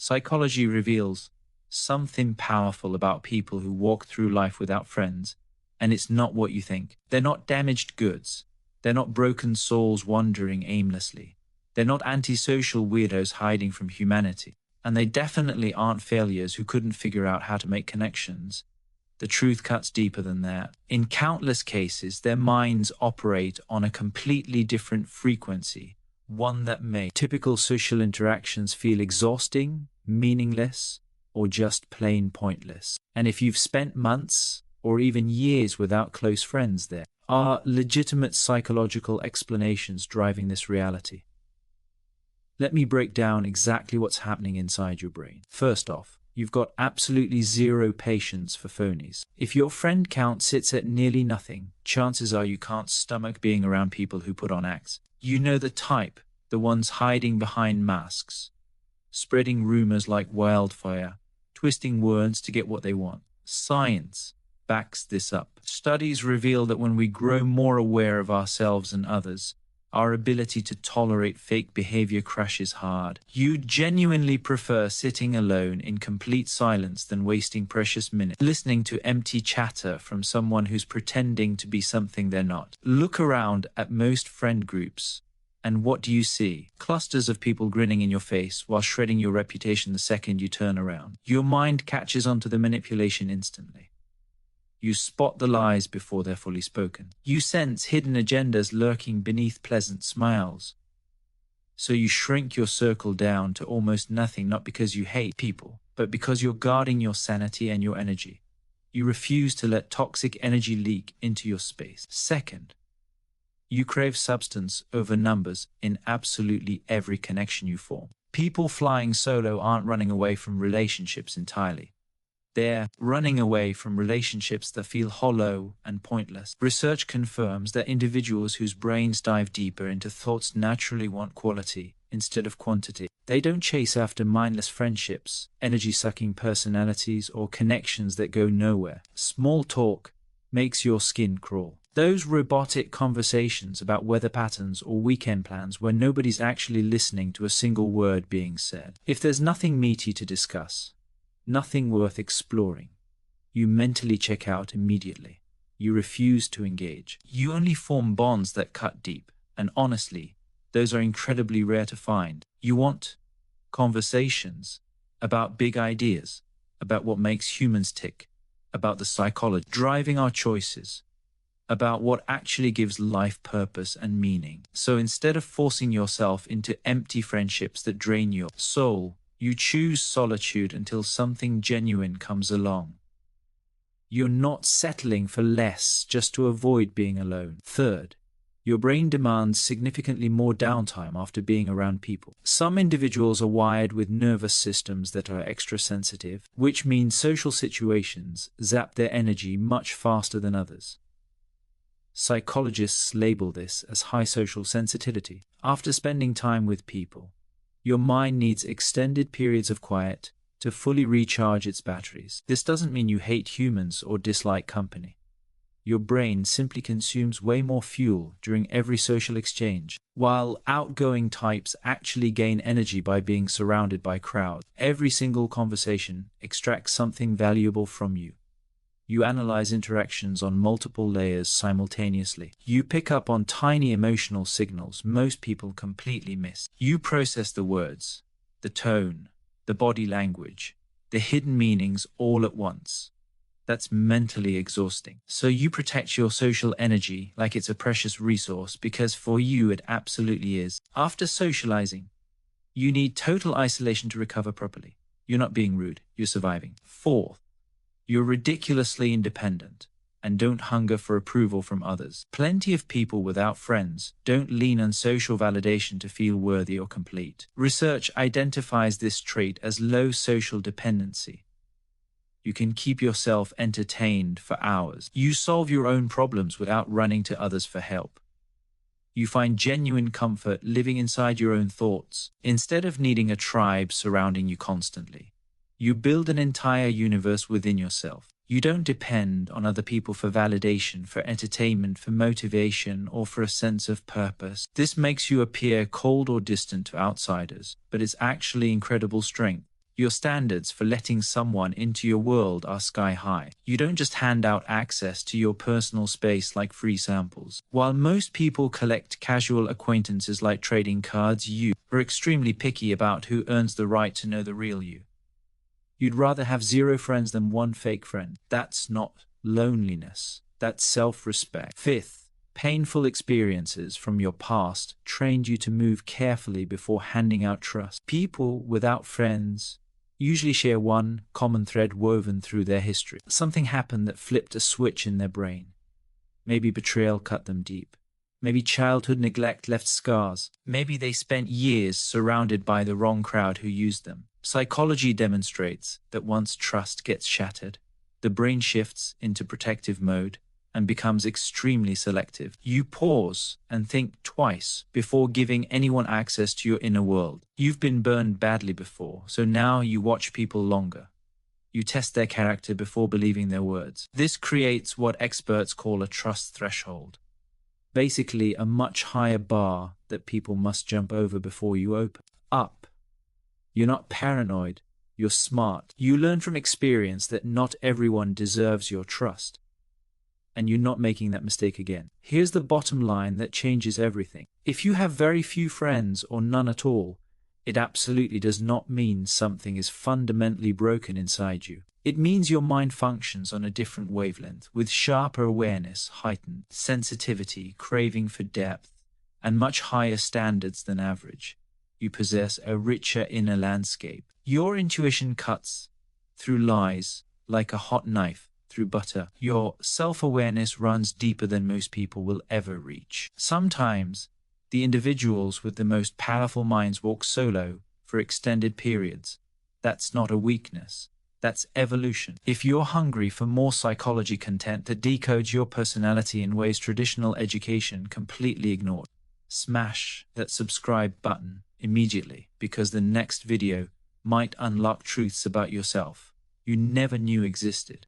Psychology reveals something powerful about people who walk through life without friends, and it's not what you think. They're not damaged goods. They're not broken souls wandering aimlessly. They're not antisocial weirdos hiding from humanity. And they definitely aren't failures who couldn't figure out how to make connections. The truth cuts deeper than that. In countless cases, their minds operate on a completely different frequency, one that makes typical social interactions feel exhausting, meaningless, or just plain pointless. And if you've spent months or even years without close friends, there are legitimate psychological explanations driving this reality. Let me break down exactly what's happening inside your brain. First off, you've got absolutely zero patience for phonies. If your friend count sits at nearly nothing, chances are you can't stomach being around people who put on acts. You know the type, the ones hiding behind masks, spreading rumors like wildfire, twisting words to get what they want. Science backs this up. Studies reveal that when we grow more aware of ourselves and others, our ability to tolerate fake behavior crashes hard. You genuinely prefer sitting alone in complete silence than wasting precious minutes listening to empty chatter from someone who's pretending to be something they're not. Look around at most friend groups, and what do you see? Clusters of people grinning in your face while shredding your reputation the second you turn around. Your mind catches onto the manipulation instantly. You spot the lies before they're fully spoken. You sense hidden agendas lurking beneath pleasant smiles. So you shrink your circle down to almost nothing, not because you hate people, but because you're guarding your sanity and your energy. You refuse to let toxic energy leak into your space. Second, you crave substance over numbers in absolutely every connection you form. People flying solo aren't running away from relationships entirely. They're running away from relationships that feel hollow and pointless. Research confirms that individuals whose brains dive deeper into thoughts naturally want quality instead of quantity. They don't chase after mindless friendships, energy-sucking personalities, or connections that go nowhere. Small talk makes your skin crawl. Those robotic conversations about weather patterns or weekend plans where nobody's actually listening to a single word being said. If there's nothing meaty to discuss, nothing worth exploring, you mentally check out immediately. You refuse to engage. You only form bonds that cut deep, and honestly, those are incredibly rare to find. You want conversations about big ideas, about what makes humans tick, about the psychology driving our choices, about what actually gives life purpose and meaning. So instead of forcing yourself into empty friendships that drain your soul, you choose solitude until something genuine comes along. You're not settling for less just to avoid being alone. Third, your brain demands significantly more downtime after being around people. Some individuals are wired with nervous systems that are extra sensitive, which means social situations zap their energy much faster than others. Psychologists label this as high social sensitivity. After spending time with people, your mind needs extended periods of quiet to fully recharge its batteries. This doesn't mean you hate humans or dislike company. Your brain simply consumes way more fuel during every social exchange. While outgoing types actually gain energy by being surrounded by crowds, every single conversation extracts something valuable from you. You analyze interactions on multiple layers simultaneously. You pick up on tiny emotional signals most people completely miss. You process the words, the tone, the body language, the hidden meanings all at once. That's mentally exhausting. So you protect your social energy like it's a precious resource because for you it absolutely is. After socializing, you need total isolation to recover properly. You're not being rude, you're surviving. Fourth, you're ridiculously independent and don't hunger for approval from others. Plenty of people without friends don't lean on social validation to feel worthy or complete. Research identifies this trait as low social dependency. You can keep yourself entertained for hours. You solve your own problems without running to others for help. You find genuine comfort living inside your own thoughts, instead of needing a tribe surrounding you constantly. You build an entire universe within yourself. You don't depend on other people for validation, for entertainment, for motivation, or for a sense of purpose. This makes you appear cold or distant to outsiders, but it's actually incredible strength. Your standards for letting someone into your world are sky high. You don't just hand out access to your personal space like free samples. While most people collect casual acquaintances like trading cards, you are extremely picky about who earns the right to know the real you. You'd rather have 0 friends than 1 fake friend. That's not loneliness. That's self-respect. Fifth, painful experiences from your past trained you to move carefully before handing out trust. People without friends usually share one common thread woven through their history. Something happened that flipped a switch in their brain. Maybe betrayal cut them deep. Maybe childhood neglect left scars. Maybe they spent years surrounded by the wrong crowd who used them. Psychology demonstrates that once trust gets shattered, the brain shifts into protective mode and becomes extremely selective. You pause and think twice before giving anyone access to your inner world. You've been burned badly before, so now you watch people longer. You test their character before believing their words. This creates what experts call a trust threshold. Basically, a much higher bar that people must jump over before you open up. You're not paranoid, you're smart. You learn from experience that not everyone deserves your trust. And you're not making that mistake again. Here's the bottom line that changes everything. If you have very few friends or none at all, it absolutely does not mean something is fundamentally broken inside you. It means your mind functions on a different wavelength, with sharper awareness, heightened sensitivity, craving for depth, and much higher standards than average. You possess a richer inner landscape. Your intuition cuts through lies like a hot knife through butter. Your self-awareness runs deeper than most people will ever reach. Sometimes, the individuals with the most powerful minds walk solo for extended periods. That's not a weakness. That's evolution. If you're hungry for more psychology content that decodes your personality in ways traditional education completely ignored, smash that subscribe button immediately, because the next video might unlock truths about yourself you never knew existed.